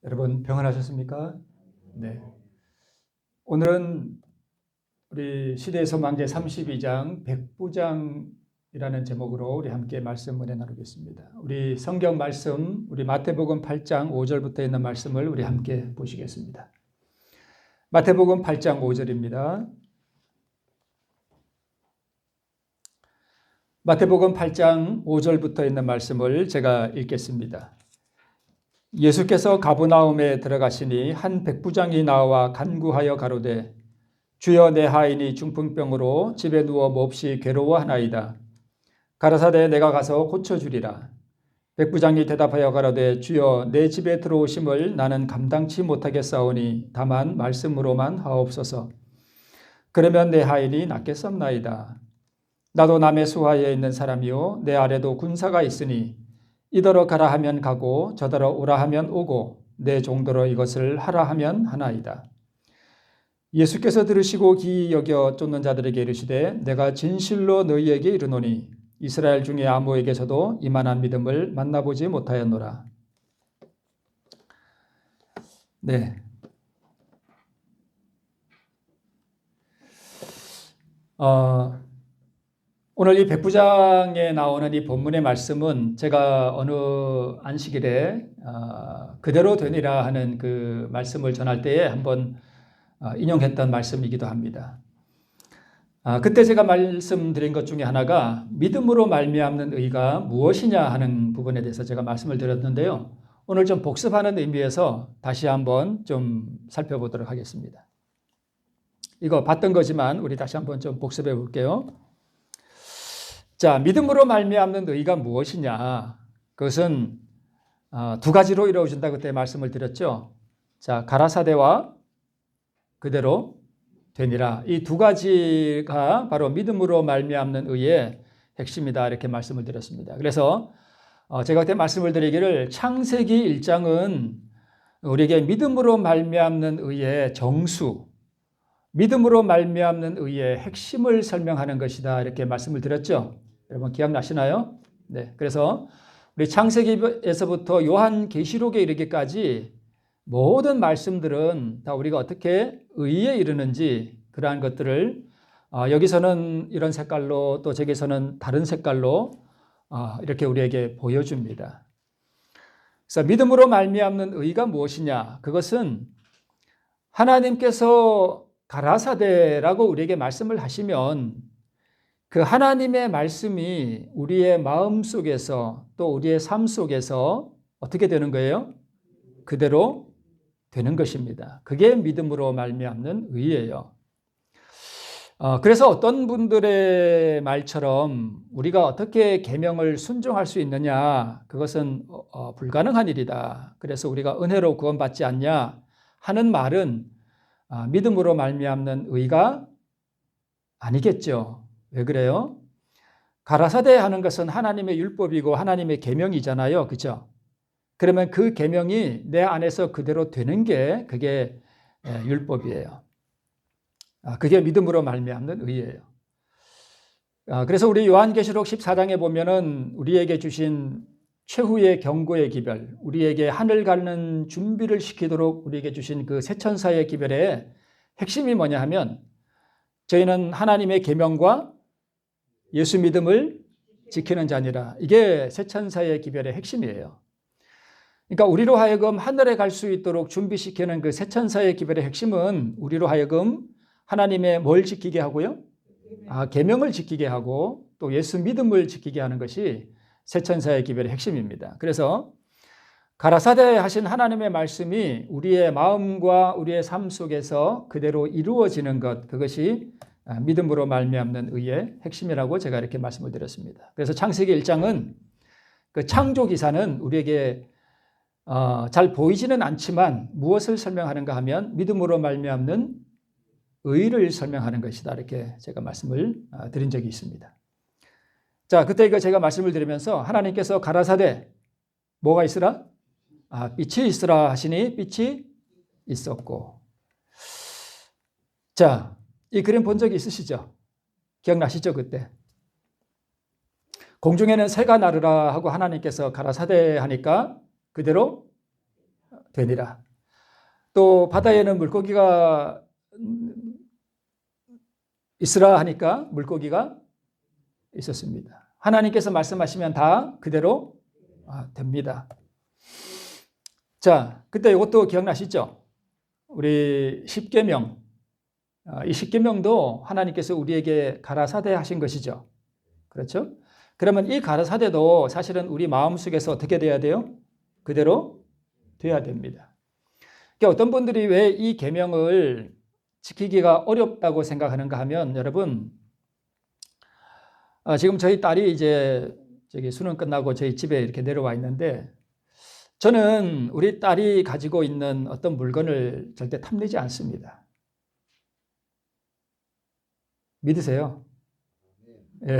여러분 평안하셨습니까? 네. 오늘은 우리 시대의 소망제 32장 백부장이라는 제목으로 우리 함께 말씀 은혜 나누겠습니다. 우리 성경 말씀, 우리 마태복음 8장 5절부터 있는 말씀을 우리 함께 보시겠습니다. 마태복음 8장 5절입니다. 마태복음 8장 5절부터 있는 말씀을 제가 읽겠습니다. 예수께서 가버나움에 들어가시니 한 백부장이 나와 간구하여 가로되 주여 내 하인이 중풍병으로 집에 누워 몹시 괴로워하나이다. 가라사대 내가 가서 고쳐주리라. 백부장이 대답하여 가로되 주여 내 집에 들어오심을 나는 감당치 못하겠사오니 다만 말씀으로만 하옵소서. 그러면 내 하인이 낫겠사옵나이다. 나도 남의 수하에 있는 사람이요 내 아래도 군사가 있으니 이더러 가라 하면 가고 저더러 오라 하면 오고 내 종도로 이것을 하라 하면 하나이다. 예수께서 들으시고 기이 여겨 쫓는 자들에게 이르시되 내가 진실로 너희에게 이르노니 이스라엘 중에 아무에게서도 이만한 믿음을 만나보지 못하였노라. 네. 오늘 이 백부장에 나오는 이 본문의 말씀은 제가 어느 안식일에 그대로 되니라 하는 그 말씀을 전할 때에 한번 인용했던 말씀이기도 합니다. 그때 제가 말씀드린 것 중에 하나가 믿음으로 말미암는 의가 무엇이냐 하는 부분에 대해서 제가 말씀을 드렸는데요. 오늘 좀 복습하는 의미에서 다시 한번 좀 살펴보도록 하겠습니다. 이거 봤던 거지만 우리 다시 한번 좀 복습해 볼게요. 자, 믿음으로 말미암는 의가 무엇이냐? 그것은 두 가지로 이루어진다 그때 말씀을 드렸죠. 자, 가라사대와 그대로 되니라. 이 두 가지가 바로 믿음으로 말미암는 의의 핵심이다 이렇게 말씀을 드렸습니다. 그래서 제가 그때 말씀을 드리기를 창세기 1장은 우리에게 믿음으로 말미암는 의의 정수, 믿음으로 말미암는 의의 핵심을 설명하는 것이다 이렇게 말씀을 드렸죠. 여러분 기억나시나요? 네. 그래서 우리 창세기에서부터 요한계시록에 이르기까지 모든 말씀들은 다 우리가 어떻게 의에 이르는지 그러한 것들을 여기서는 이런 색깔로 또 저기서는 다른 색깔로 이렇게 우리에게 보여줍니다. 그래서 믿음으로 말미암는 의가 무엇이냐? 그것은 하나님께서 가라사대라고 우리에게 말씀을 하시면 그 하나님의 말씀이 우리의 마음 속에서 또 우리의 삶 속에서 어떻게 되는 거예요? 그대로 되는 것입니다. 그게 믿음으로 말미암는 의예요. 그래서 어떤 분들의 말처럼 우리가 어떻게 계명을 순종할 수 있느냐? 그것은 불가능한 일이다. 그래서 우리가 은혜로 구원받지 않냐? 하는 말은 믿음으로 말미암는 의가 아니겠죠. 왜 그래요? 가라사대 하는 것은 하나님의 율법이고 하나님의 계명이잖아요. 그렇죠? 그러면 그 계명이 내 안에서 그대로 되는 게 그게 율법이에요. 그게 믿음으로 말미암는 의예요. 그래서 우리 요한계시록 14장에 보면은 우리에게 주신 최후의 경고의 기별, 우리에게 하늘 가는 준비를 시키도록 우리에게 주신 그 새 천사의 기별의 핵심이 뭐냐 하면 저희는 하나님의 계명과 예수 믿음을 지키는 자니라. 이게 새 천사의 기별의 핵심이에요. 그러니까 우리로 하여금 하늘에 갈 수 있도록 준비시키는 그 새 천사의 기별의 핵심은 우리로 하여금 하나님의 뭘 지키게 하고요? 계명을 지키게 하고 또 예수 믿음을 지키게 하는 것이 새 천사의 기별의 핵심입니다. 그래서 가라사대 하신 하나님의 말씀이 우리의 마음과 우리의 삶 속에서 그대로 이루어지는 것, 그것이 믿음으로 말미암는 의의 핵심이라고 제가 이렇게 말씀을 드렸습니다. 그래서 창세기 1장은 그 창조 기사는 우리에게 잘 보이지는 않지만 무엇을 설명하는가 하면 믿음으로 말미암는 의를 설명하는 것이다 이렇게 제가 말씀을 드린 적이 있습니다. 자, 그때 이거 제가 말씀을 드리면서 하나님께서 가라사대 뭐가 있으라? 빛이 있으라 하시니 빛이 있었고. 자, 이 그림 본 적이 있으시죠? 기억나시죠? 그때 공중에는 새가 나르라 하고 하나님께서 가라사대 하니까 그대로 되니라. 또 바다에는 물고기가 있으라 하니까 물고기가 있었습니다. 하나님께서 말씀하시면 다 그대로 됩니다. 자, 그때 이것도 기억나시죠? 우리 십계명, 이 십계명도 하나님께서 우리에게 가라사대 하신 것이죠. 그렇죠? 그러면 이 가라사대도 사실은 우리 마음속에서 어떻게 돼야 돼요? 그대로 돼야 됩니다. 그러니까 어떤 분들이 왜 이 계명을 지키기가 어렵다고 생각하는가 하면, 여러분, 지금 저희 딸이 이제 수능 끝나고 저희 집에 이렇게 내려와 있는데, 저는 우리 딸이 가지고 있는 어떤 물건을 절대 탐내지 않습니다. 믿으세요? 예.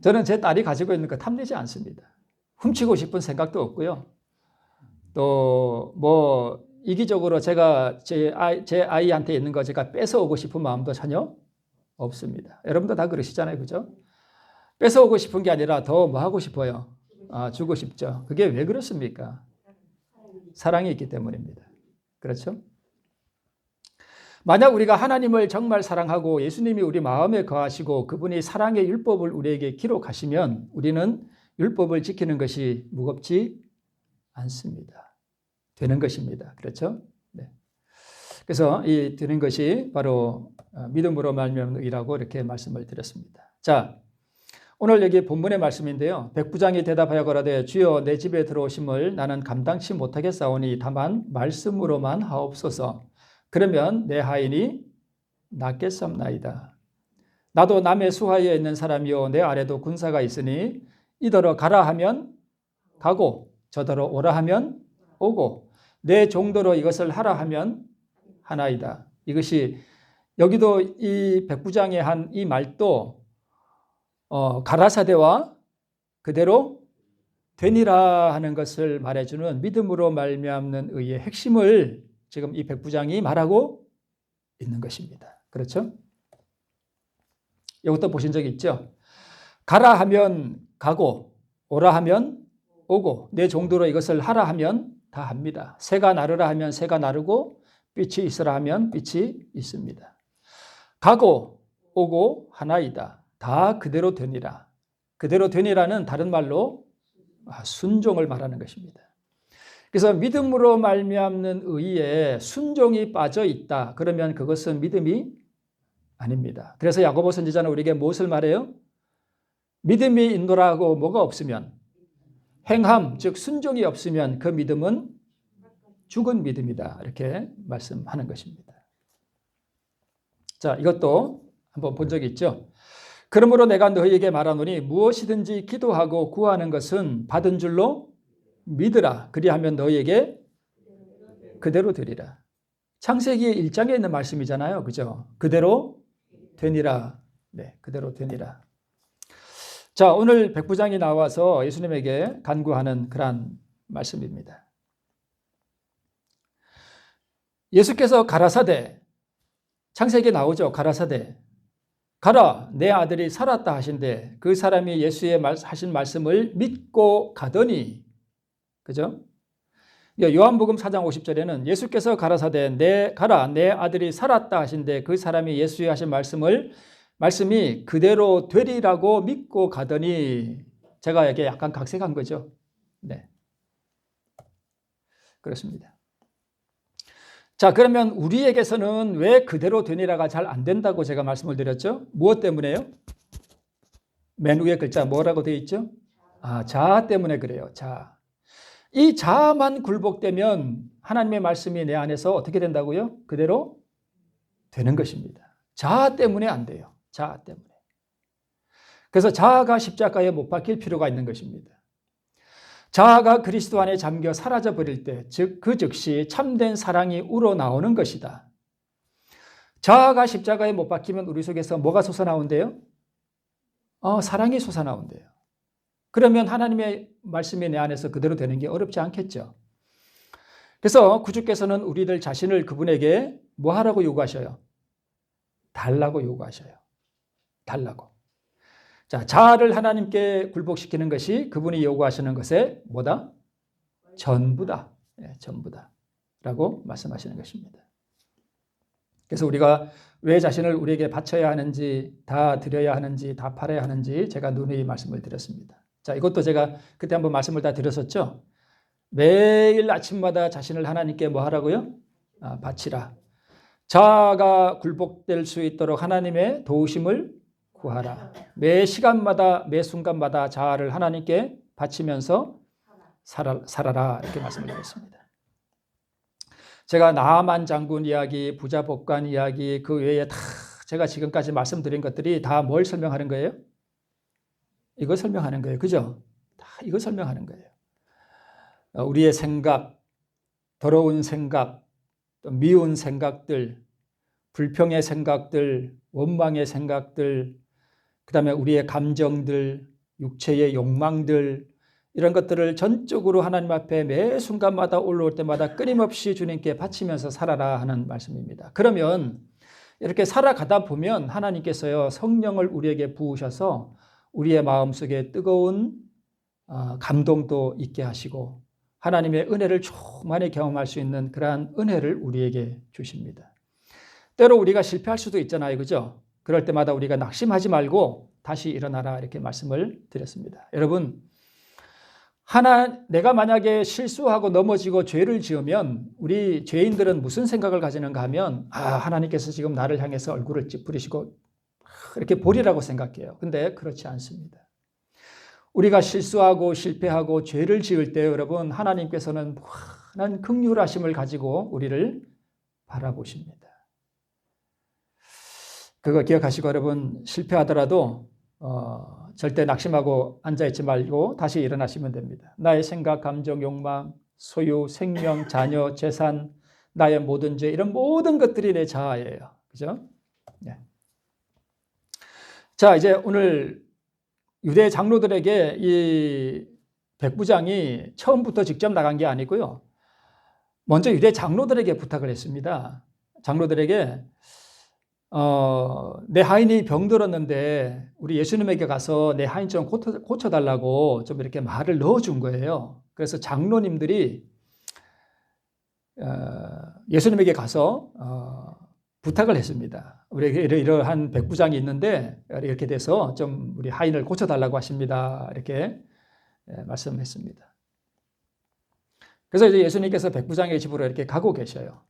저는 제 딸이 가지고 있는 거 탐내지 않습니다. 훔치고 싶은 생각도 없고요. 또 뭐 이기적으로 제가 제 아이한테 있는 거 제가 뺏어오고 싶은 마음도 전혀 없습니다. 여러분도 다 그러시잖아요, 그죠? 뺏어오고 싶은 게 아니라 더 뭐 하고 싶어요? 주고 싶죠. 그게 왜 그렇습니까? 사랑이 있기 때문입니다. 그렇죠? 만약 우리가 하나님을 정말 사랑하고 예수님이 우리 마음에 거하시고 그분이 사랑의 율법을 우리에게 기록하시면 우리는 율법을 지키는 것이 무겁지 않습니다. 되는 것입니다. 그렇죠? 네. 그래서 이 되는 것이 바로 믿음으로 말미암는 의라고 이렇게 말씀을 드렸습니다. 자, 오늘 여기 본문의 말씀인데요. 백부장이 대답하여 가로되 주여 내 집에 들어오심을 나는 감당치 못하겠사오니 다만 말씀으로만 하옵소서. 그러면 내 하인이 낫겠사옵나이다. 나도 남의 수하에 있는 사람이요 내 아래도 군사가 있으니 이더러 가라 하면 가고 저더러 오라 하면 오고 내 정도로 이것을 하라 하면 하나이다. 이것이 여기도 이 백부장이 한 이 말도 가라사대와 그대로 되니라 하는 것을 말해주는 믿음으로 말미암는 의의 핵심을 지금 이 백부장이 말하고 있는 것입니다. 그렇죠? 이것도 보신 적 있죠? 가라 하면 가고 오라 하면 오고 내 정도로 이것을 하라 하면 다 합니다. 새가 나르라 하면 새가 나르고 빛이 있으라 하면 빛이 있습니다. 가고 오고 하나이다. 다 그대로 되니라. 그대로 되니라는 다른 말로 순종을 말하는 것입니다. 그래서 믿음으로 말미암는 의에 순종이 빠져 있다. 그러면 그것은 믿음이 아닙니다. 그래서 야고보 선지자는 우리에게 무엇을 말해요? 믿음이 인도라고 뭐가 없으면 행함, 즉 순종이 없으면 그 믿음은 죽은 믿음이다. 이렇게 말씀하는 것입니다. 자, 이것도 한번 본 적이 있죠. 그러므로 내가 너희에게 말하노니 무엇이든지 기도하고 구하는 것은 받은 줄로 믿으라. 그리하면 너희에게 그대로 되리라. 창세기 1장에 있는 말씀이잖아요. 그죠? 그대로 되니라. 네, 그대로 되니라. 자, 오늘 백부장이 나와서 예수님에게 간구하는 그러한 말씀입니다. 예수께서 가라사대, 창세기에 나오죠. 가라사대. 가라, 내 아들이 살았다 하신데 그 사람이 예수의 하신 말씀을 믿고 가더니, 그죠? 요한복음 4장 50절에는 예수께서 가라사대 가라, 내 아들이 살았다 하신데 그 사람이 예수의 하신 말씀이 그대로 되리라고 믿고 가더니, 제가 이게 약간 각색한 거죠. 네. 그렇습니다. 자, 그러면 우리에게서는 왜 그대로 되니라가 잘 안 된다고 제가 말씀을 드렸죠? 무엇 때문에요? 맨 위에 글자 뭐라고 되어 있죠? 자아 때문에 그래요. 자아. 이 자아만 굴복되면 하나님의 말씀이 내 안에서 어떻게 된다고요? 그대로 되는 것입니다. 자아 때문에 안 돼요. 자아 때문에. 그래서 자아가 십자가에 못 박힐 필요가 있는 것입니다. 자아가 그리스도 안에 잠겨 사라져 버릴 때, 즉 그 즉시 참된 사랑이 우러나오는 것이다. 자아가 십자가에 못 박히면 우리 속에서 뭐가 솟아나온대요? 사랑이 솟아나온대요. 그러면 하나님의 말씀이 내 안에서 그대로 되는 게 어렵지 않겠죠. 그래서 구주께서는 우리들 자신을 그분에게 뭐 하라고 요구하셔요? 달라고 요구하셔요. 달라고. 자, 자아를 하나님께 굴복시키는 것이 그분이 요구하시는 것의 뭐다? 전부다. 전부다. 라고 말씀하시는 것입니다. 그래서 우리가 왜 자신을 우리에게 바쳐야 하는지, 다 드려야 하는지, 다 팔아야 하는지 제가 누누이 말씀을 드렸습니다. 자, 이것도 제가 그때 한번 말씀을 다 드렸었죠. 매일 아침마다 자신을 하나님께 뭐 하라고요? 바치라. 자아가 굴복될 수 있도록 하나님의 도우심을 구하라. 매 시간마다 매 순간마다 자아를 하나님께 바치면서 살아라. 이렇게 말씀을 드렸습니다. 제가 나아만 장군 이야기, 부자 법관 이야기, 그 외에 다 제가 지금까지 말씀드린 것들이 다 뭘 설명하는 거예요? 이거 설명하는 거예요. 그죠? 다 이거 설명하는 거예요. 우리의 생각, 더러운 생각, 미운 생각들, 불평의 생각들, 원망의 생각들, 그 다음에 우리의 감정들, 육체의 욕망들, 이런 것들을 전적으로 하나님 앞에 매 순간마다 올라올 때마다 끊임없이 주님께 바치면서 살아라 하는 말씀입니다. 그러면 이렇게 살아가다 보면 하나님께서요, 성령을 우리에게 부으셔서 우리의 마음속에 뜨거운 감동도 있게 하시고 하나님의 은혜를 충만히 경험할 수 있는 그러한 은혜를 우리에게 주십니다. 때로 우리가 실패할 수도 있잖아요. 그죠? 그럴 때마다 우리가 낙심하지 말고 다시 일어나라 이렇게 말씀을 드렸습니다. 여러분, 내가 만약에 실수하고 넘어지고 죄를 지으면 우리 죄인들은 무슨 생각을 가지는가 하면 하나님께서 지금 나를 향해서 얼굴을 찌푸리시고 이렇게 보리라고 생각해요. 근데 그렇지 않습니다. 우리가 실수하고 실패하고 죄를 지을 때 여러분 하나님께서는 무한한 긍휼하심을 가지고 우리를 바라보십니다. 그거 기억하시고 여러분 실패하더라도 절대 낙심하고 앉아있지 말고 다시 일어나시면 됩니다. 나의 생각, 감정, 욕망, 소유, 생명, 자녀, 재산, 나의 모든 죄 이런 모든 것들이 내 자아예요. 그죠? 네. 자, 이제 오늘 유대 장로들에게 이 백부장이 처음부터 직접 나간 게 아니고요. 먼저 유대 장로들에게 부탁을 했습니다. 장로들에게 내 하인이 병들었는데 우리 예수님에게 가서 내 하인 좀 고쳐달라고 좀 이렇게 말을 넣어준 거예요. 그래서 장로님들이 예수님에게 가서 부탁을 했습니다. 우리에게 이러한 백부장이 있는데 이렇게 돼서 좀 우리 하인을 고쳐달라고 하십니다. 이렇게 말씀했습니다. 그래서 이제 예수님께서 백부장의 집으로 이렇게 가고 계셔요.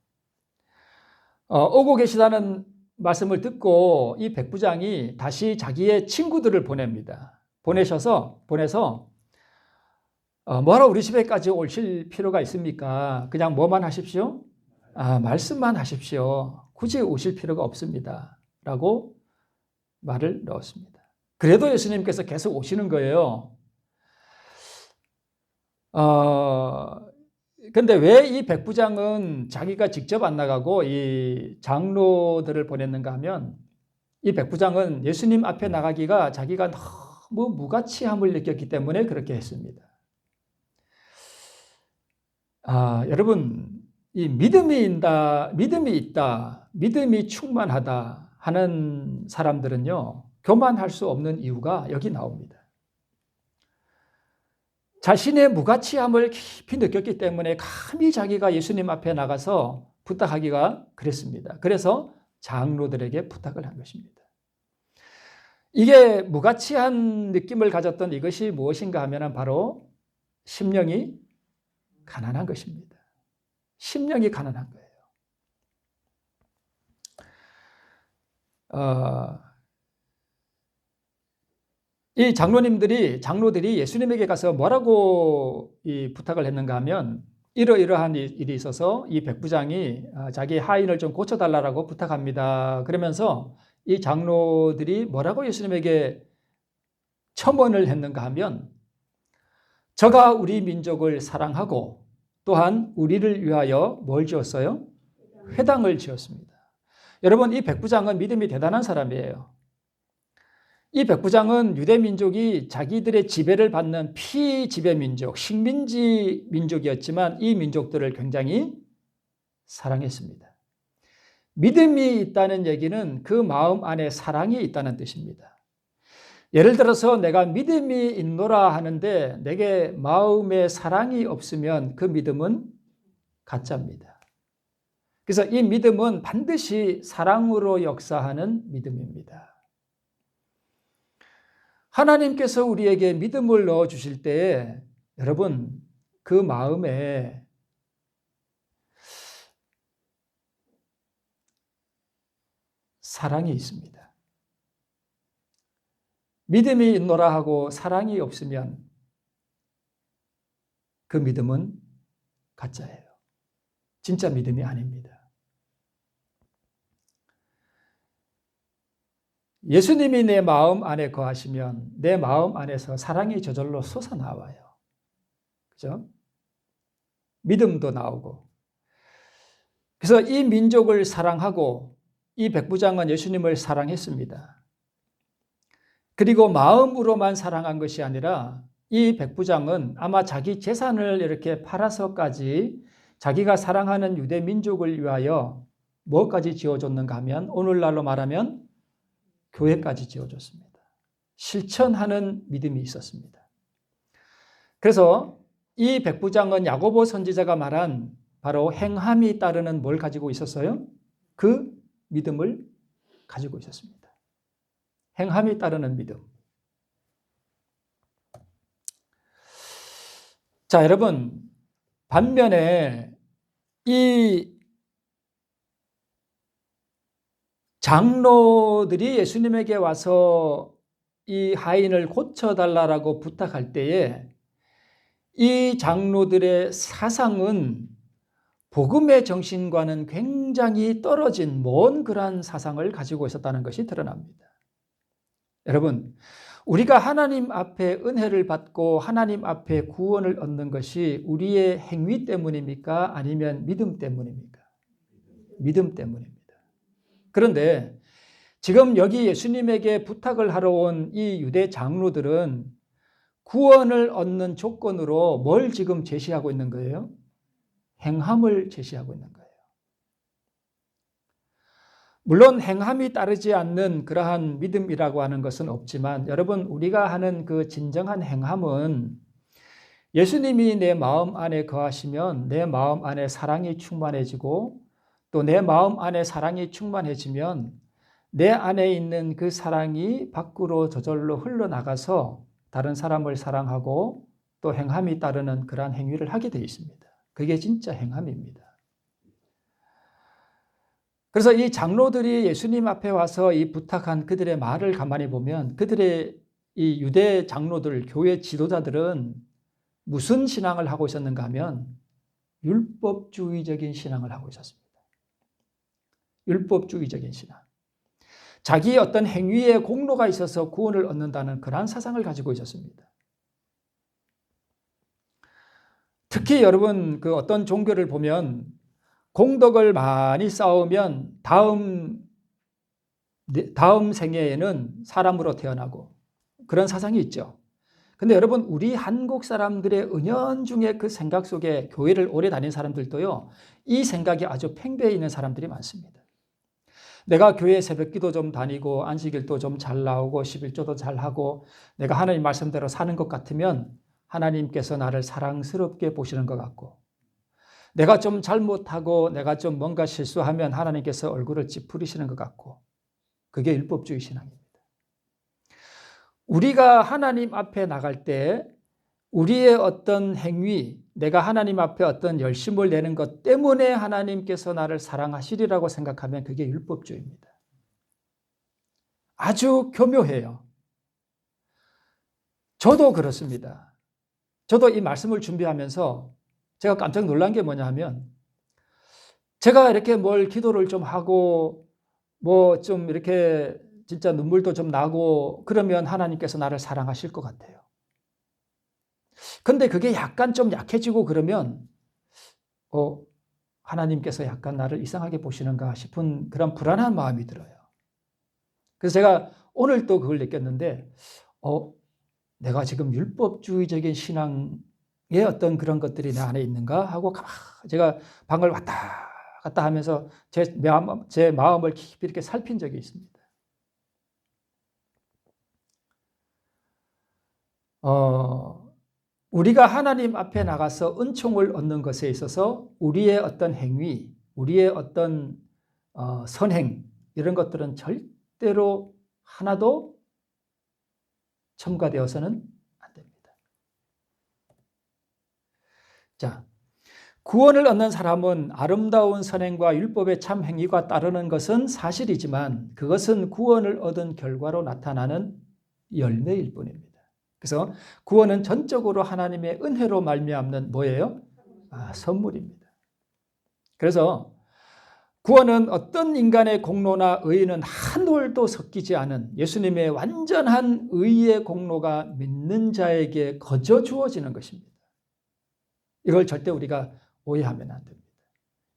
오고 계시다는 말씀을 듣고 이 백부장이 다시 자기의 친구들을 보냅니다. 보내서 뭐하러 우리 집에까지 오실 필요가 있습니까? 그냥 뭐만 하십시오? 말씀만 하십시오. 굳이 오실 필요가 없습니다. 라고 말을 넣었습니다. 그래도 예수님께서 계속 오시는 거예요. 근데 왜 이 백부장은 자기가 직접 안 나가고 이 장로들을 보냈는가 하면 이 백부장은 예수님 앞에 나가기가 자기가 너무 무가치함을 느꼈기 때문에 그렇게 했습니다. 여러분, 이 믿음이 있다, 믿음이 충만하다 하는 사람들은요, 교만할 수 없는 이유가 여기 나옵니다. 자신의 무가치함을 깊이 느꼈기 때문에 감히 자기가 예수님 앞에 나가서 부탁하기가 그랬습니다. 그래서 장로들에게 부탁을 한 것입니다. 이게 무가치한 느낌을 가졌던 이것이 무엇인가 하면 바로 심령이 가난한 것입니다. 심령이 가난한 거예요. 이 장로들이 예수님에게 가서 뭐라고 이 부탁을 했는가 하면 이러이러한 일이 있어서 이 백부장이 자기 하인을 좀 고쳐달라고 부탁합니다. 그러면서 이 장로들이 뭐라고 예수님에게 첨언을 했는가 하면 저가 우리 민족을 사랑하고 또한 우리를 위하여 뭘 지었어요? 회당을 지었습니다. 여러분, 이 백부장은 믿음이 대단한 사람이에요. 이 백부장은 유대 민족이 자기들의 지배를 받는 피지배 민족, 식민지 민족이었지만 이 민족들을 굉장히 사랑했습니다. 믿음이 있다는 얘기는 그 마음 안에 사랑이 있다는 뜻입니다. 예를 들어서 내가 믿음이 있노라 하는데 내게 마음에 사랑이 없으면 그 믿음은 가짜입니다. 그래서 이 믿음은 반드시 사랑으로 역사하는 믿음입니다. 하나님께서 우리에게 믿음을 넣어주실 때에 여러분 그 마음에 사랑이 있습니다. 믿음이 있노라 하고 사랑이 없으면 그 믿음은 가짜예요. 진짜 믿음이 아닙니다. 예수님이 내 마음 안에 거하시면 내 마음 안에서 사랑이 저절로 솟아나와요. 그죠? 믿음도 나오고. 그래서 이 민족을 사랑하고 이 백부장은 예수님을 사랑했습니다. 그리고 마음으로만 사랑한 것이 아니라 이 백부장은 아마 자기 재산을 이렇게 팔아서까지 자기가 사랑하는 유대 민족을 위하여 뭐까지 지어줬는가 하면 오늘날로 말하면 교회까지 지어줬습니다. 실천하는 믿음이 있었습니다. 그래서 이 백부장은 야고보 선지자가 말한 바로 행함이 따르는 뭘 가지고 있었어요? 그 믿음을 가지고 있었습니다. 행함이 따르는 믿음. 자, 여러분, 반면에 이 장로들이 예수님에게 와서 이 하인을 고쳐달라고 부탁할 때에 이 장로들의 사상은 복음의 정신과는 굉장히 떨어진 먼 그러한 사상을 가지고 있었다는 것이 드러납니다. 여러분, 우리가 하나님 앞에 은혜를 받고 하나님 앞에 구원을 얻는 것이 우리의 행위 때문입니까? 아니면 믿음 때문입니까? 믿음 때문입니다. 그런데 지금 여기 예수님에게 부탁을 하러 온 이 유대 장로들은 구원을 얻는 조건으로 뭘 지금 제시하고 있는 거예요? 행함을 제시하고 있는 거예요. 물론 행함이 따르지 않는 그러한 믿음이라고 하는 것은 없지만 여러분 우리가 하는 그 진정한 행함은 예수님이 내 마음 안에 거하시면 내 마음 안에 사랑이 충만해지고 또 내 마음 안에 사랑이 충만해지면 내 안에 있는 그 사랑이 밖으로 저절로 흘러나가서 다른 사람을 사랑하고 또 행함이 따르는 그러한 행위를 하게 되어 있습니다. 그게 진짜 행함입니다. 그래서 이 장로들이 예수님 앞에 와서 이 부탁한 그들의 말을 가만히 보면 그들의 이 유대 장로들, 교회 지도자들은 무슨 신앙을 하고 있었는가 하면 율법주의적인 신앙을 하고 있었습니다. 율법주의적인 신앙. 자기의 어떤 행위에 공로가 있어서 구원을 얻는다는 그러한 사상을 가지고 있었습니다. 특히 여러분 그 어떤 종교를 보면 공덕을 많이 쌓으면 다음 생애에는 사람으로 태어나고 그런 사상이 있죠. 근데 여러분 우리 한국 사람들의 은연중에 그 생각 속에 교회를 오래 다닌 사람들도요. 이 생각이 아주 팽배해 있는 사람들이 많습니다. 내가 교회 새벽기도 좀 다니고 안식일도 좀 잘 나오고 11조도 잘하고 내가 하나님 말씀대로 사는 것 같으면 하나님께서 나를 사랑스럽게 보시는 것 같고 내가 좀 잘못하고 내가 좀 뭔가 실수하면 하나님께서 얼굴을 찌푸리시는 것 같고 그게 율법주의 신앙입니다. 우리가 하나님 앞에 나갈 때 우리의 어떤 행위, 내가 하나님 앞에 어떤 열심을 내는 것 때문에 하나님께서 나를 사랑하시리라고 생각하면 그게 율법주의입니다. 아주 교묘해요. 저도 그렇습니다. 저도 이 말씀을 준비하면서 제가 깜짝 놀란 게 뭐냐 하면 제가 이렇게 뭘 기도를 좀 하고 뭐 좀 이렇게 진짜 눈물도 좀 나고 그러면 하나님께서 나를 사랑하실 것 같아요. 근데 그게 약간 좀 약해지고 그러면 하나님께서 약간 나를 이상하게 보시는가 싶은 그런 불안한 마음이 들어요. 그래서 제가 오늘 또 그걸 느꼈는데 내가 지금 율법주의적인 신앙의 어떤 그런 것들이 내 안에 있는가 하고 제가 방을 왔다 갔다 하면서 제 마음을 깊이 이렇게 살핀 적이 있습니다. 우리가 하나님 앞에 나가서 은총을 얻는 것에 있어서 우리의 어떤 행위, 우리의 어떤 선행 이런 것들은 절대로 하나도 첨가되어서는 안 됩니다. 자, 구원을 얻는 사람은 아름다운 선행과 율법의 참 행위가 따르는 것은 사실이지만 그것은 구원을 얻은 결과로 나타나는 열매일 뿐입니다. 그래서 구원은 전적으로 하나님의 은혜로 말미암는 뭐예요? 선물입니다. 그래서 구원은 어떤 인간의 공로나 의는 한 올도 섞이지 않은 예수님의 완전한 의의 공로가 믿는 자에게 거저 주어지는 것입니다. 이걸 절대 우리가 오해하면 안 됩니다.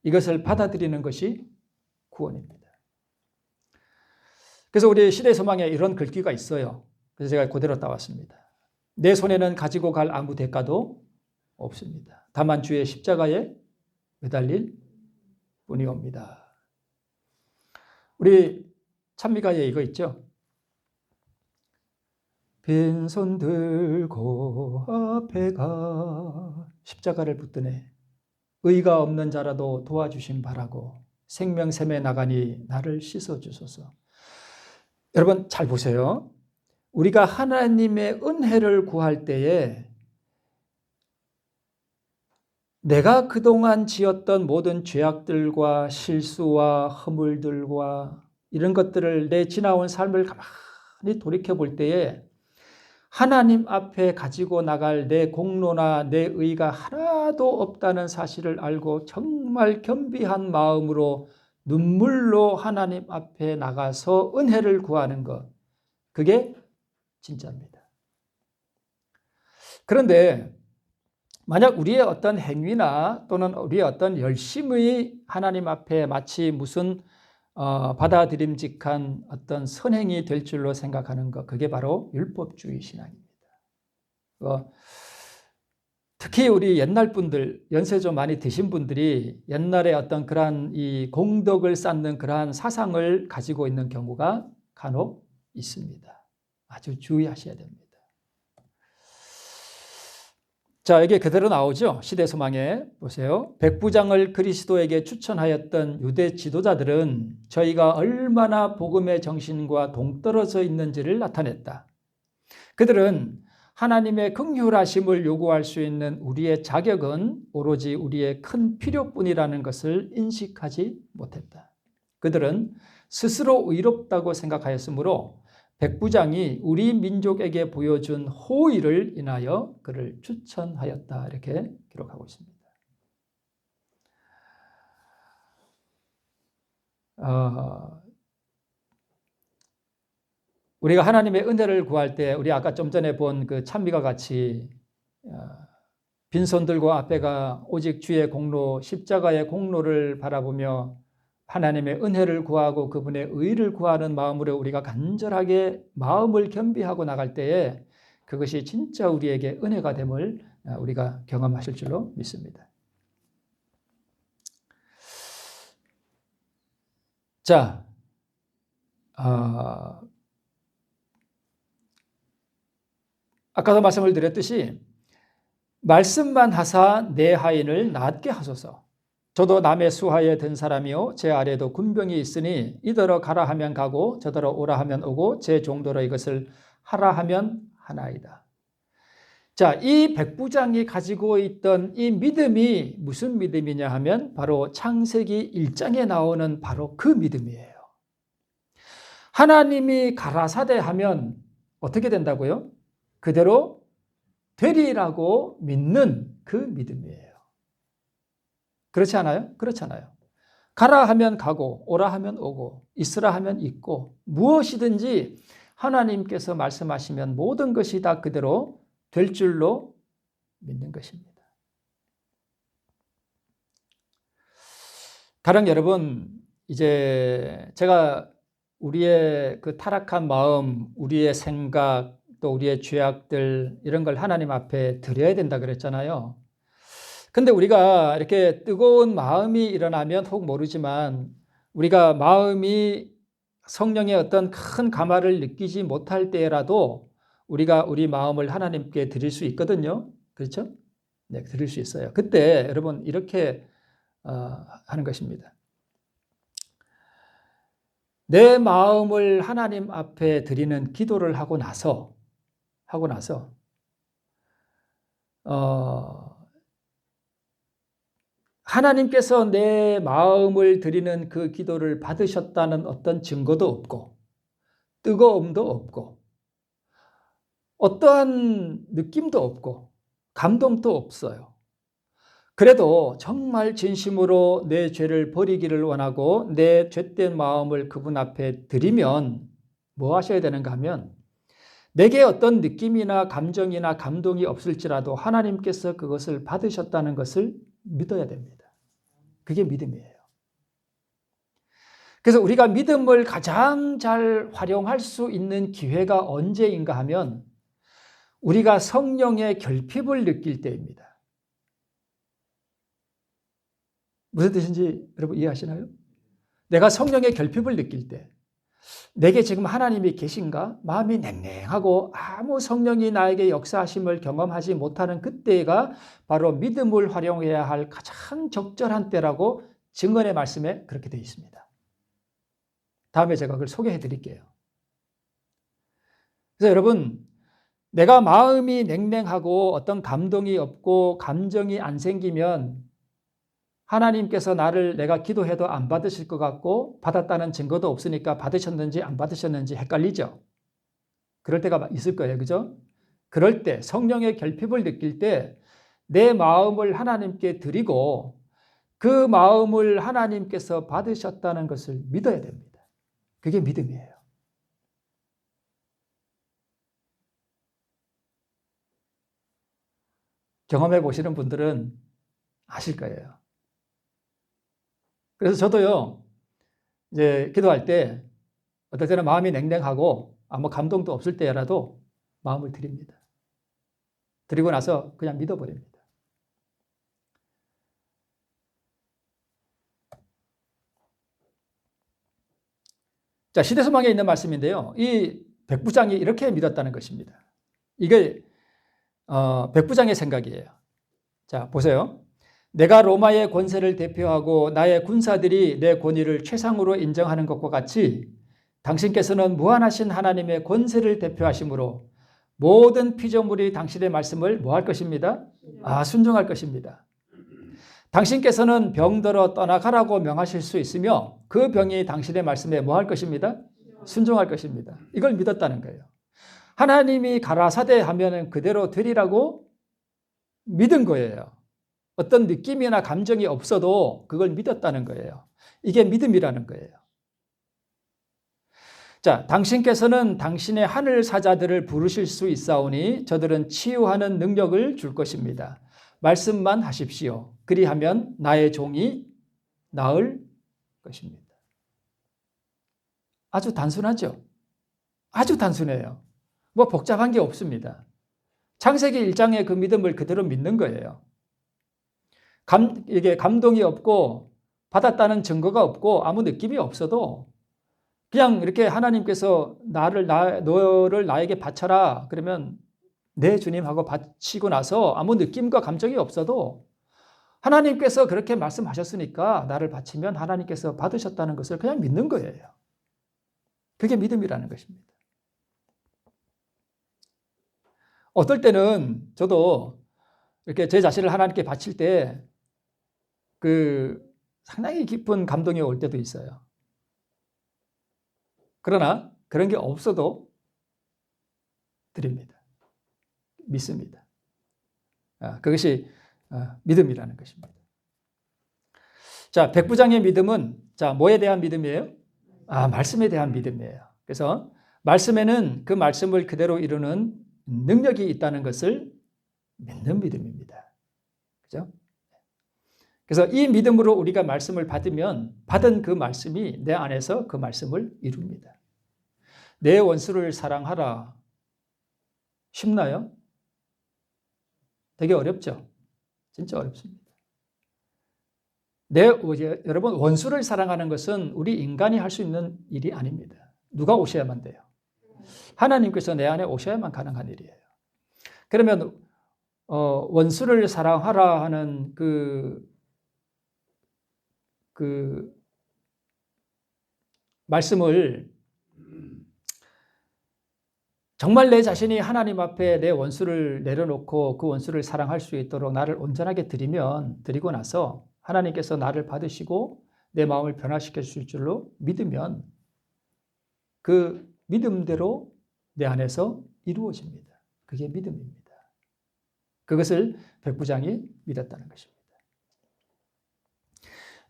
이것을 받아들이는 것이 구원입니다. 그래서 우리 시대소망에 이런 글귀가 있어요. 그래서 제가 그대로 따왔습니다. 내 손에는 가지고 갈 아무 대가도 없습니다. 다만 주의 십자가에 매달릴 뿐이옵니다. 우리 찬미가에 이거 있죠. 빈손 들고 앞에 가 십자가를 붙드네. 의가 없는 자라도 도와주심 바라고 생명샘에 나가니 나를 씻어주소서. 여러분 잘 보세요. 우리가 하나님의 은혜를 구할 때에 내가 그동안 지었던 모든 죄악들과 실수와 허물들과 이런 것들을 내 지나온 삶을 가만히 돌이켜볼 때에 하나님 앞에 가지고 나갈 내 공로나 내 의가 하나도 없다는 사실을 알고 정말 겸비한 마음으로 눈물로 하나님 앞에 나가서 은혜를 구하는 것, 그게 진짜입니다. 그런데 만약 우리의 어떤 행위나 또는 우리의 어떤 열심이 하나님 앞에 마치 무슨 받아들임직한 어떤 선행이 될 줄로 생각하는 것, 그게 바로 율법주의 신앙입니다. 특히 우리 옛날 분들, 연세 좀 많이 드신 분들이 옛날에 어떤 그러한 이 공덕을 쌓는 그러한 사상을 가지고 있는 경우가 간혹 있습니다. 아주 주의하셔야 됩니다. 자, 이게 그대로 나오죠. 시대소망에 보세요. 백부장을 그리스도에게 추천하였던 유대 지도자들은 저희가 얼마나 복음의 정신과 동떨어져 있는지를 나타냈다. 그들은 하나님의 긍휼하심을 요구할 수 있는 우리의 자격은 오로지 우리의 큰 필요뿐이라는 것을 인식하지 못했다. 그들은 스스로 의롭다고 생각하였으므로 백부장이 우리 민족에게 보여준 호의를 인하여 그를 추천하였다. 이렇게 기록하고 있습니다. 우리가 하나님의 은혜를 구할 때 우리 아까 좀 전에 본 그 찬미가 같이 빈손 들고 앞에 가 오직 주의 공로 십자가의 공로를 바라보며 하나님의 은혜를 구하고 그분의 의를 구하는 마음으로 우리가 간절하게 마음을 겸비하고 나갈 때에 그것이 진짜 우리에게 은혜가 됨을 우리가 경험하실 줄로 믿습니다. 자, 아까도 말씀을 드렸듯이 말씀만 하사 내 하인을 낫게 하소서. 저도 남의 수하에 든 사람이요 제 아래도 군병이 있으니 이더러 가라 하면 가고 저더러 오라 하면 오고 제 종도로 이것을 하라 하면 하나이다. 자, 이 백부장이 가지고 있던 이 믿음이 무슨 믿음이냐 하면 바로 창세기 1장에 나오는 바로 그 믿음이에요. 하나님이 가라사대 하면 어떻게 된다고요? 그대로 되리라고 믿는 그 믿음이에요. 그렇지 않아요? 그렇잖아요. 가라 하면 가고 오라 하면 오고 있으라 하면 있고 무엇이든지 하나님께서 말씀하시면 모든 것이 다 그대로 될 줄로 믿는 것입니다. 가령 여러분, 이제 제가 우리의 그 타락한 마음, 우리의 생각, 또 우리의 죄악들 이런 걸 하나님 앞에 드려야 된다 그랬잖아요. 근데 우리가 이렇게 뜨거운 마음이 일어나면 혹 모르지만 우리가 마음이 성령의 어떤 큰 감화를 느끼지 못할 때라도 우리가 우리 마음을 하나님께 드릴 수 있거든요. 그렇죠? 네, 드릴 수 있어요. 그때 여러분 이렇게 하는 것입니다. 내 마음을 하나님 앞에 드리는 기도를 하고 나서 하나님께서 내 마음을 드리는 그 기도를 받으셨다는 어떤 증거도 없고 뜨거움도 없고 어떠한 느낌도 없고 감동도 없어요. 그래도 정말 진심으로 내 죄를 버리기를 원하고 내 죄된 마음을 그분 앞에 드리면 뭐 하셔야 되는가 하면 내게 어떤 느낌이나 감정이나 감동이 없을지라도 하나님께서 그것을 받으셨다는 것을 믿어야 됩니다. 그게 믿음이에요. 그래서 우리가 믿음을 가장 잘 활용할 수 있는 기회가 언제인가 하면 우리가 성령의 결핍을 느낄 때입니다. 무슨 뜻인지 여러분 이해하시나요? 내가 성령의 결핍을 느낄 때 내게 지금 하나님이 계신가? 마음이 냉랭하고 아무 성령이 나에게 역사하심을 경험하지 못하는 그때가 바로 믿음을 활용해야 할 가장 적절한 때라고 증언의 말씀에 그렇게 되어 있습니다. 다음에 제가 그걸 소개해 드릴게요. 그래서 여러분, 내가 마음이 냉랭하고 어떤 감동이 없고 감정이 안 생기면 하나님께서 내가 기도해도 안 받으실 것 같고 받았다는 증거도 없으니까 받으셨는지 안 받으셨는지 헷갈리죠. 그럴 때가 있을 거예요. 그죠? 그럴 때 성령의 결핍을 느낄 때 내 마음을 하나님께 드리고 그 마음을 하나님께서 받으셨다는 것을 믿어야 됩니다. 그게 믿음이에요. 경험해 보시는 분들은 아실 거예요. 그래서 저도요, 이제 기도할 때 어떨 때는 마음이 냉랭하고 아무 감동도 없을 때라도 마음을 드립니다. 드리고 나서 그냥 믿어버립니다. 자, 시대소망에 있는 말씀인데요. 이 백부장이 이렇게 믿었다는 것입니다. 이게 백부장의 생각이에요. 자, 보세요. 내가 로마의 권세를 대표하고 나의 군사들이 내 권위를 최상으로 인정하는 것과 같이 당신께서는 무한하신 하나님의 권세를 대표하심으로 모든 피조물이 당신의 말씀을 뭐 할 것입니다? 순종할 것입니다. 당신께서는 병들어 떠나가라고 명하실 수 있으며 그 병이 당신의 말씀에 뭐 할 것입니다? 순종할 것입니다. 이걸 믿었다는 거예요. 하나님이 가라사대 하면은 그대로 되리라고 믿은 거예요. 어떤 느낌이나 감정이 없어도 그걸 믿었다는 거예요. 이게 믿음이라는 거예요. 자, 당신께서는 당신의 하늘 사자들을 부르실 수 있사오니 저들은 치유하는 능력을 줄 것입니다. 말씀만 하십시오. 그리하면 나의 종이 나을 것입니다. 아주 단순하죠? 아주 단순해요. 뭐 복잡한 게 없습니다. 창세기 1장의 그 믿음을 그대로 믿는 거예요. 이게 감동이 없고 받았다는 증거가 없고 아무 느낌이 없어도 그냥 이렇게 하나님께서 너를 나에게 바쳐라 그러면 네 주님 하고 바치고 나서 아무 느낌과 감정이 없어도 하나님께서 그렇게 말씀하셨으니까 나를 바치면 하나님께서 받으셨다는 것을 그냥 믿는 거예요. 그게 믿음이라는 것입니다. 어떨 때는 저도 이렇게 제 자신을 하나님께 바칠 때 상당히 깊은 감동이 올 때도 있어요. 그러나 그런 게 없어도 드립니다. 믿습니다. 그것이 믿음이라는 것입니다. 자, 백부장의 믿음은 뭐에 대한 믿음이에요? 말씀에 대한 믿음이에요. 그래서 말씀에는 그 말씀을 그대로 이루는 능력이 있다는 것을 믿는 믿음입니다. 그죠? 그래서 이 믿음으로 우리가 말씀을 받으면 받은 그 말씀이 내 안에서 그 말씀을 이룹니다. 내 원수를 사랑하라. 쉽나요? 되게 어렵죠? 진짜 어렵습니다. 여러분, 원수를 사랑하는 것은 우리 인간이 할 수 있는 일이 아닙니다. 누가 오셔야만 돼요? 하나님께서 내 안에 오셔야만 가능한 일이에요. 그러면 원수를 사랑하라 하는 그 말씀을 정말 내 자신이 하나님 앞에 내 원수를 내려놓고 그 원수를 사랑할 수 있도록 나를 온전하게 드리고 나서 하나님께서 나를 받으시고 내 마음을 변화시켜 주실 줄로 믿으면 그 믿음대로 내 안에서 이루어집니다. 그게 믿음입니다. 그것을 백부장이 믿었다는 것입니다.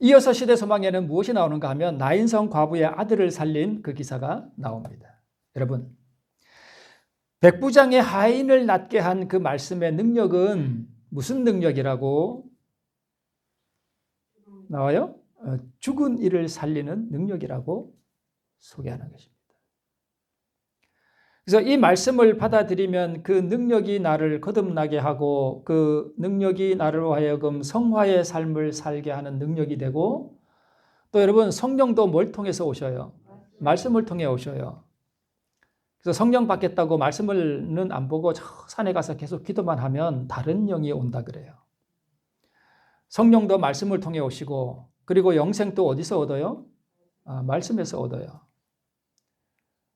이어서 시대소망에는 무엇이 나오는가 하면 나인성 과부의 아들을 살린 그 기사가 나옵니다. 여러분, 백부장의 하인을 낫게 한 그 말씀의 능력은 무슨 능력이라고 나와요? 죽은 이를 살리는 능력이라고 소개하는 것입니다. 그래서 이 말씀을 받아들이면 그 능력이 나를 거듭나게 하고 그 능력이 나를 하여금 성화의 삶을 살게 하는 능력이 되고, 또 여러분 성령도 뭘 통해서 오셔요? 말씀을 통해 오셔요. 그래서 성령 받겠다고 말씀을는 안 보고 저 산에 가서 계속 기도만 하면 다른 영이 온다 그래요. 성령도 말씀을 통해 오시고, 그리고 영생도 어디서 얻어요? 말씀에서 얻어요.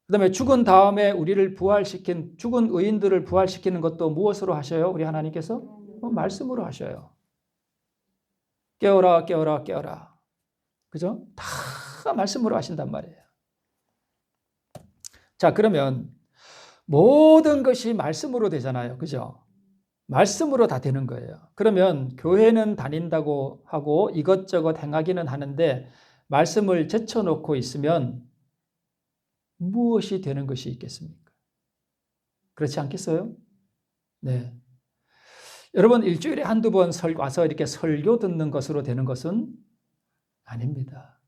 그 다음에 죽은 다음에 우리를 부활시킨, 죽은 의인들을 부활시키는 것도 무엇으로 하셔요? 우리 하나님께서? 말씀으로 하셔요. 깨어라, 깨어라, 깨어라. 그죠? 다 말씀으로 하신단 말이에요. 자, 그러면 모든 것이 말씀으로 되잖아요. 그죠? 말씀으로 다 되는 거예요. 그러면 교회는 다닌다고 하고 이것저것 행하기는 하는데 말씀을 제쳐놓고 있으면 무엇이 되는 것이 있겠습니까? 그렇지 않겠어요? 네. 여러분, 일주일에 한두 번 와서 이렇게 설교 듣는 것으로 되는 것은 아닙니다.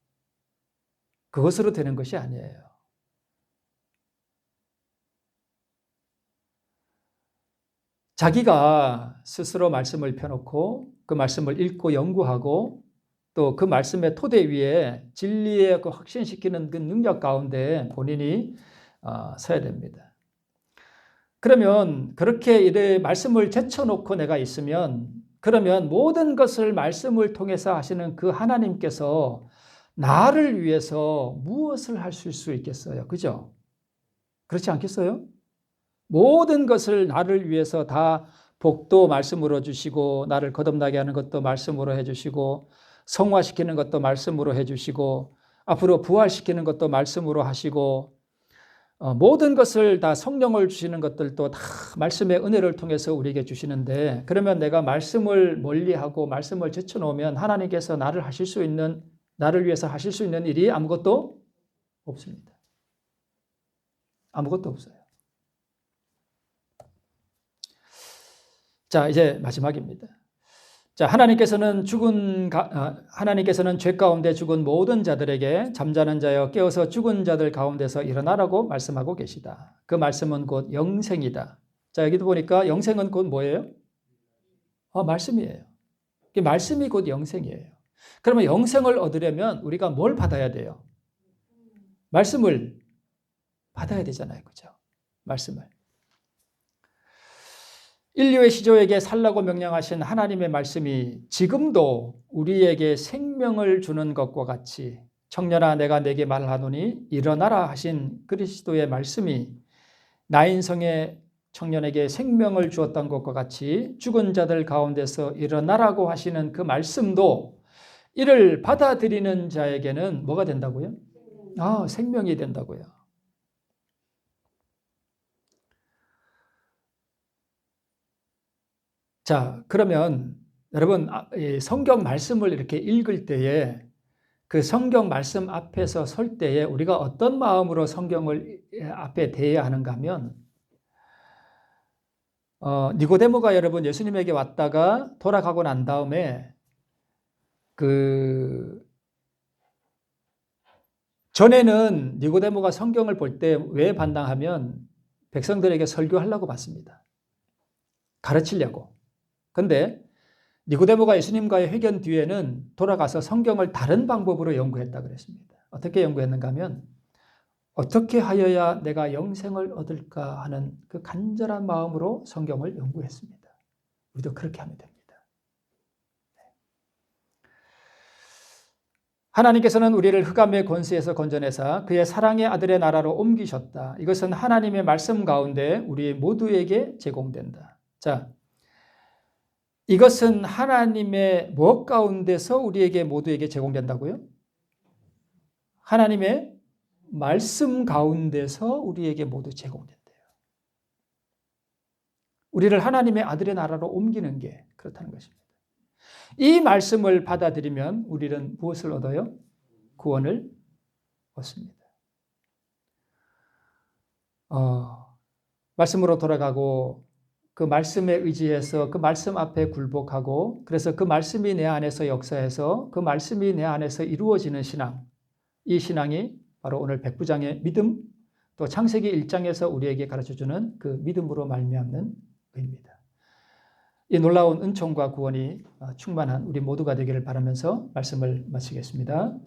그것으로 되는 것이 아니에요. 자기가 스스로 말씀을 펴놓고 그 말씀을 읽고 연구하고 또 그 말씀의 토대 위에 진리에 그 확신시키는 그 능력 가운데 본인이 서야 됩니다. 그러면 그렇게 이래 말씀을 제쳐놓고 내가 있으면, 그러면 모든 것을 말씀을 통해서 하시는 그 하나님께서 나를 위해서 무엇을 하실 수 있겠어요? 그죠? 그렇지 않겠어요? 모든 것을 나를 위해서 다 복도 말씀으로 주시고, 나를 거듭나게 하는 것도 말씀으로 해주시고, 성화시키는 것도 말씀으로 해주시고, 앞으로 부활시키는 것도 말씀으로 하시고, 모든 것을 다 성령을 주시는 것들도 다 말씀의 은혜를 통해서 우리에게 주시는데, 그러면 내가 말씀을 멀리하고 말씀을 제쳐놓으면 하나님께서 나를 위해서 하실 수 있는 일이 아무것도 없습니다. 아무것도 없어요. 자, 이제 마지막입니다. 자, 하나님께서는 죄 가운데 죽은 모든 자들에게 잠자는 자여 깨어서 죽은 자들 가운데서 일어나라고 말씀하고 계시다. 그 말씀은 곧 영생이다. 자, 여기도 보니까 영생은 곧 뭐예요? 말씀이에요. 말씀이 곧 영생이에요. 그러면 영생을 얻으려면 우리가 뭘 받아야 돼요? 말씀을 받아야 되잖아요. 그죠? 말씀을. 인류의 시조에게 살라고 명령하신 하나님의 말씀이 지금도 우리에게 생명을 주는 것과 같이, 청년아 내가 내게 말하노니 일어나라 하신 그리스도의 말씀이 나인성의 청년에게 생명을 주었던 것과 같이 죽은 자들 가운데서 일어나라고 하시는 그 말씀도 이를 받아들이는 자에게는 뭐가 된다고요? 생명이 된다고요. 자, 그러면 여러분 성경 말씀을 이렇게 읽을 때에 그 성경 말씀 앞에서 설 때에 우리가 어떤 마음으로 성경을 앞에 대해야 하는가 하면, 니고데모가 여러분 예수님에게 왔다가 돌아가고 난 다음에 전에는 니고데모가 성경을 볼 때 왜 반당하면 백성들에게 설교하려고 봤습니다. 가르치려고. 근데 니고데모가 예수님과의 회견 뒤에는 돌아가서 성경을 다른 방법으로 연구했다 그랬습니다. 어떻게 연구했는가 하면 어떻게 하여야 내가 영생을 얻을까 하는 그 간절한 마음으로 성경을 연구했습니다. 우리도 그렇게 하면 됩니다. 하나님께서는 우리를 흑암의 권세에서 건져내사 그의 사랑의 아들의 나라로 옮기셨다. 이것은 하나님의 말씀 가운데 우리 모두에게 제공된다. 자, 이것은 하나님의 무엇 가운데서 우리에게 모두에게 제공된다고요? 하나님의 말씀 가운데서 우리에게 모두 제공된대요. 우리를 하나님의 아들의 나라로 옮기는 게 그렇다는 것입니다. 이 말씀을 받아들이면 우리는 무엇을 얻어요? 구원을 얻습니다. 말씀으로 돌아가고 그 말씀에 의지해서 그 말씀 앞에 굴복하고 그래서 그 말씀이 내 안에서 역사해서 그 말씀이 내 안에서 이루어지는 신앙, 이 신앙이 바로 오늘 백부장의 믿음, 또 창세기 1장에서 우리에게 가르쳐주는 그 믿음으로 말미암는 의입니다. 이 놀라운 은총과 구원이 충만한 우리 모두가 되기를 바라면서 말씀을 마치겠습니다.